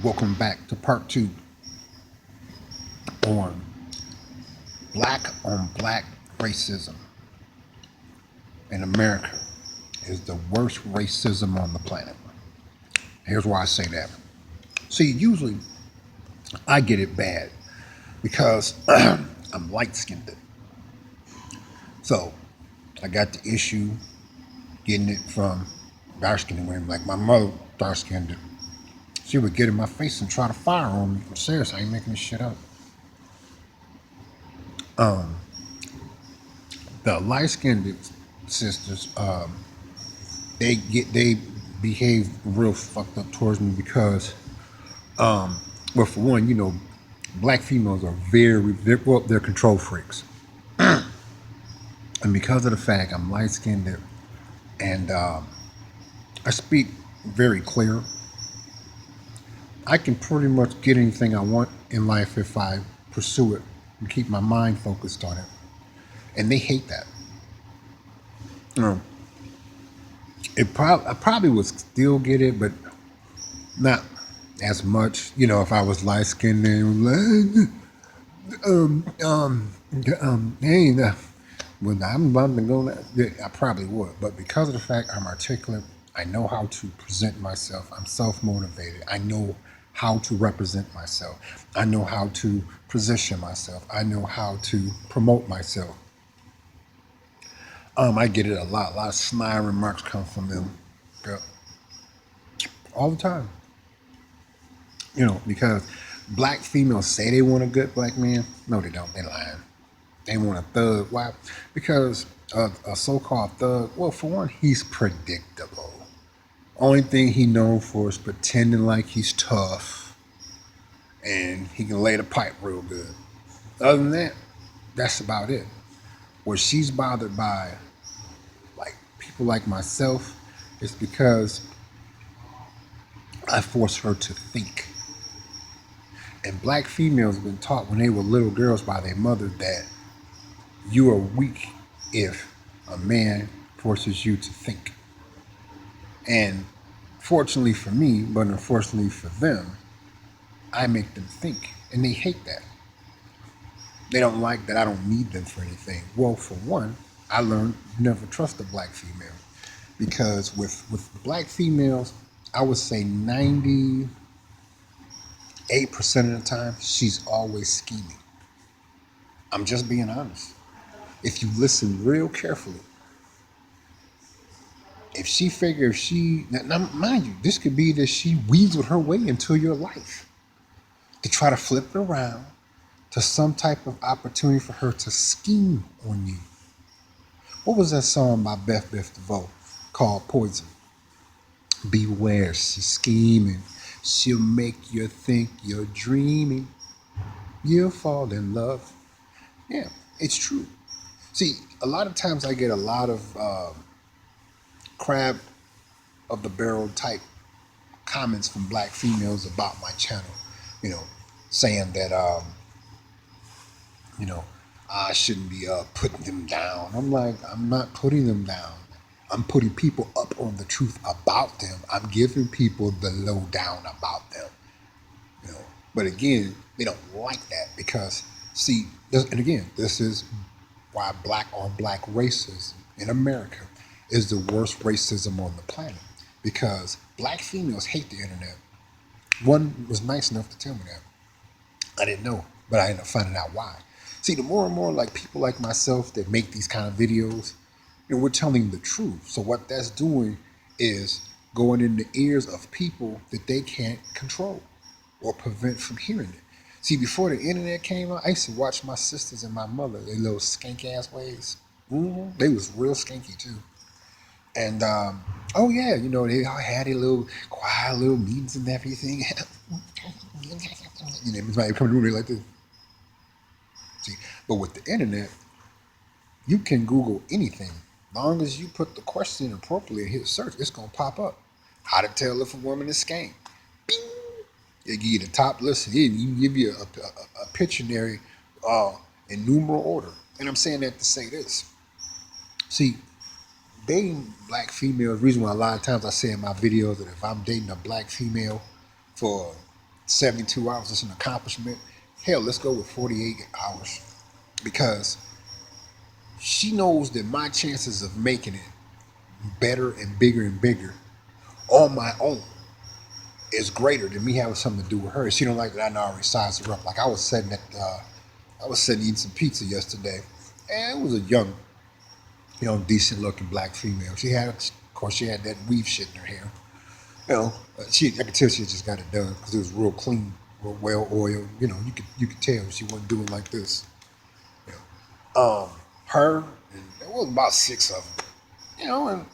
Welcome back to part two on black racism in America is the worst racism on the planet. Here's why I say that. See, usually I get it bad because I'm light skinned. So I got the issue getting it from dark skinned women. Like my mother, dark skinned. She would get in my face and try to fire on me. I'm serious, I ain't making this shit up. The light skinned sisters, they behave real fucked up towards me because, well, for one, black females are they're control freaks, and because of the fact I'm light skinned and I speak very clear, I can pretty much get anything I want in life if I pursue it and keep my mind focused on it, and they hate that. Um, I probably would still get it, but not as much. If I was light skinned and hey, when I'm about to go, I probably would. But because of the fact I'm articulate, I know how to present myself. I'm self motivated. I know how to represent myself. I know how to position myself. I know how to promote myself. I get it a lot. A lot of snide remarks come from them, yeah, all the time. Because black females say they want a good black man. No, they don't. They lying. They want a thug. Why? Because a so-called thug. Well, for one, he's predictable. Only thing he known for is pretending like he's tough and he can lay the pipe real good. Other than that, that's about it. What she's bothered by, like people like myself, is because I force her to think. And black females have been taught when they were little girls by their mother that you are weak if a man forces you to think. And fortunately for me, but unfortunately for them, I make them think. And they hate that. They don't like that I don't need them for anything. Well, for one, I learned never trust a black female. Because with black females, I would say 98% of the time, she's always scheming. I'm just being honest. If you listen real carefully, if she, now mind you, this could be that she weaseled her way into your life to try to flip it around to some type of opportunity for her to scheme on you. What was that song by Beth DeVoe called Poison? Beware, she's scheming. She'll make you think you're dreaming. You'll fall in love. Yeah, it's true. See, a lot of times I get a lot of crab of the barrel type comments from black females about my channel, you know, saying that, you know, I shouldn't be putting them down. I'm like, I'm not putting them down. I'm putting people up on the truth about them. I'm giving people the lowdown about them. You know, but again, they don't like that because, see, and again, this is why black on black racism in America is the worst racism on the planet because black females hate the internet. One was nice enough to tell me that. I didn't know, but I ended up finding out why. See, the more and more like people like myself that make these kind of videos, we're telling the truth. So what that's doing is going in the ears of people that they can't control or prevent from hearing it. See, before the internet came out, I used to watch my sisters and my mother, their little skank ass ways. They was real skanky too. And oh yeah, they all had their little quiet little meetings and everything. Everybody come to me like this. See, but with the internet, you can Google anything. Long as you put the question appropriately and hit search, it's gonna pop up. How to tell if a woman is skank. Bing! It give you the top list. It even give you a Pictionary in numeral order. And I'm saying that to say this. See, dating black females, reason why a lot of times I say in my videos that if I'm dating a black female for 72 hours is an accomplishment. Hell, let's go with 48 hours because she knows that my chances of making it better and bigger on my own is greater than me having something to do with her. She don't like that I already sized her up. Like I was sitting eating some pizza yesterday, and it was a young, decent looking black female. Of course, she had that weave shit in her hair. I could tell she had just got it done because it was real clean, real well oiled. You could tell she wasn't doing like this. You Her, and there was about six of them. And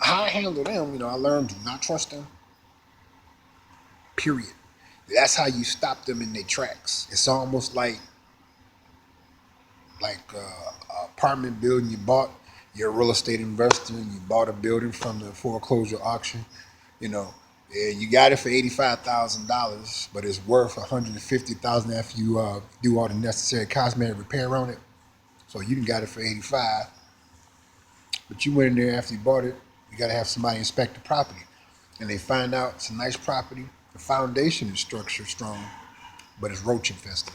how I handle them, I learned to not trust them. Period. That's how you stop them in their tracks. It's almost like apartment building you bought. You're a real estate investor and you bought a building from the foreclosure auction. You know, you got it for $85,000, but it's worth $150,000 after you do all the necessary cosmetic repair on it. So you got it for 85, but you went in there after you bought it. You got to have somebody inspect the property, and they find out it's a nice property. The foundation is structured strong, but it's roach infested.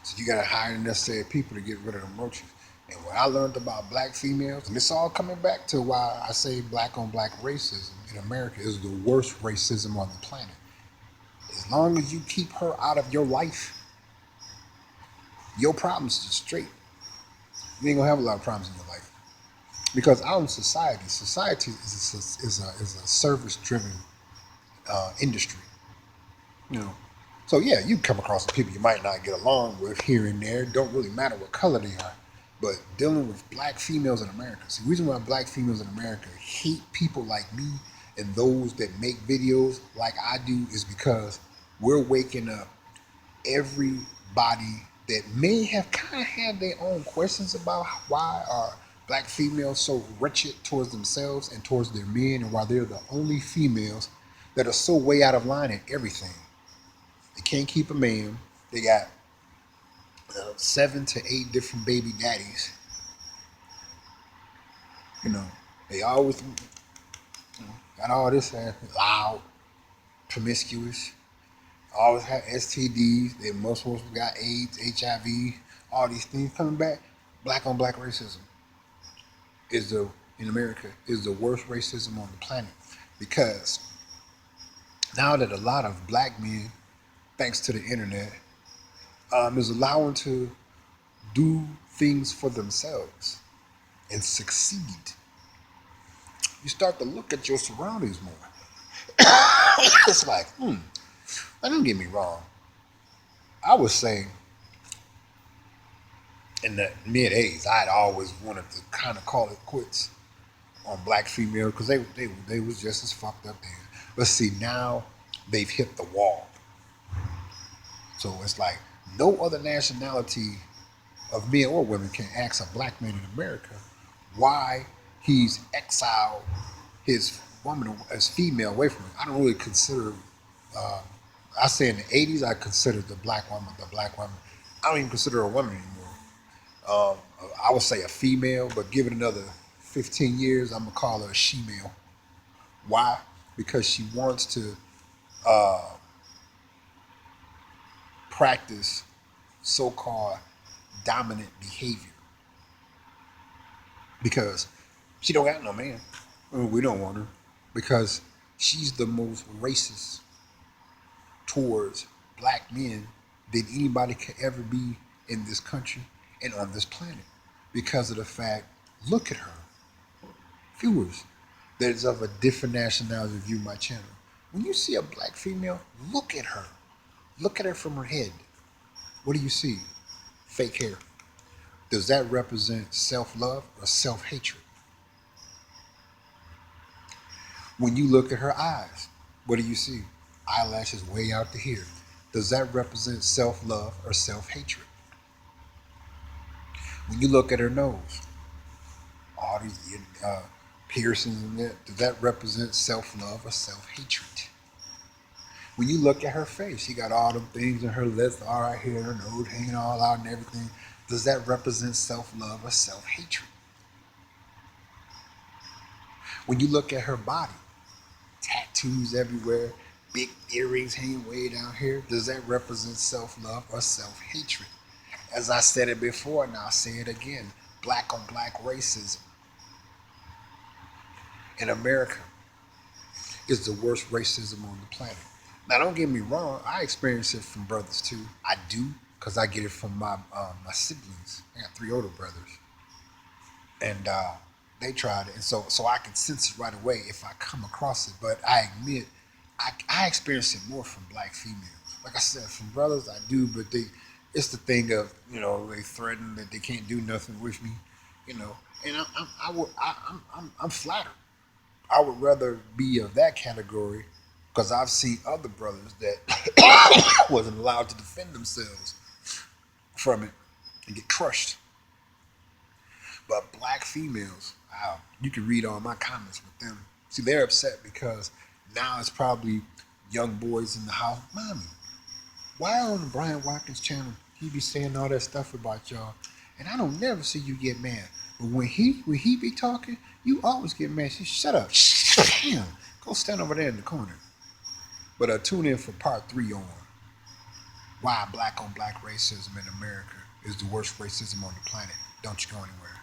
So you got to hire the necessary people to get rid of them roaches. And what I learned about black females, and it's all coming back to why I say black on black racism in America is the worst racism on the planet. As long as you keep her out of your life, your problems are straight. You ain't gonna have a lot of problems in your life. Because out in society is a service-driven industry. You know, so yeah, you come across some people you might not get along with here and there. Don't really matter what color they are. But dealing with black females in America. See, the reason why black females in America hate people like me and those that make videos like I do is because we're waking up everybody that may have kind of had their own questions about why are black females so wretched towards themselves and towards their men, and why they're the only females that are so way out of line in everything. They can't keep a man. They got 7 to 8 different baby daddies. You know, they always got all this loud, promiscuous, always have STDs. They most of them got AIDS, HIV, all these things coming back. Black on black racism in America is the worst racism on the planet, because now that a lot of black men, thanks to the internet, is allowing to do things for themselves and succeed, you start to look at your surroundings more. It's like, don't get me wrong. I was saying in the mid '80s, I'd always wanted to kind of call it quits on black females because they was just as fucked up then. But see, now they've hit the wall. So it's like no other nationality of men or women can ask a black man in America why he's exiled his woman as female away from him. I don't really consider. I say in the '80s, I considered the black woman the black woman. I don't even consider her a woman anymore. I would say a female, but give it another 15 years, I'm gonna call her a she-male. Why? Because she wants to practice so-called dominant behavior because she don't got no man. We don't want her because she's the most racist towards black men than anybody could ever be in this country and on this planet, because of the fact, look at her. Viewers that is of a different nationality view my channel. When you see a black female, look at her. Look at her from her head. What do you see? Fake hair. Does that represent self-love or self-hatred? When you look at her eyes, what do you see? Eyelashes way out to here. Does that represent self-love or self-hatred? When you look at her nose, all these piercings in there, does that represent self-love or self-hatred? When you look at her face, she got all them things in her lips, all right here, her nose hanging all out and everything. Does that represent self-love or self-hatred? When you look at her body, tattoos everywhere, big earrings hanging way down here, does that represent self-love or self-hatred? As I said it before, and I'll say it again, black on black racism in America is the worst racism on the planet. Now, don't get me wrong, I experience it from brothers too. I do, because I get it from my siblings. I got three older brothers, and they tried it, and so I can sense it right away if I come across it. But I admit, I experience it more from black females. Like I said, from brothers I do, but it's the thing of they threaten that they can't do nothing with me, you know. And I'm flattered. I would rather be of that category because I've seen other brothers that wasn't allowed to defend themselves from it and get crushed. But black females, wow, you can read all my comments with them. See, they're upset because now it's probably young boys in the house. Mommy, why on the Brian Watkins channel he be saying all that stuff about y'all, and I don't never see you get mad. But when he be talking, you always get mad. She shut up. Damn, go stand over there in the corner. But tune in for part 3 on why black on black racism in America is the worst racism on the planet. Don't you go anywhere.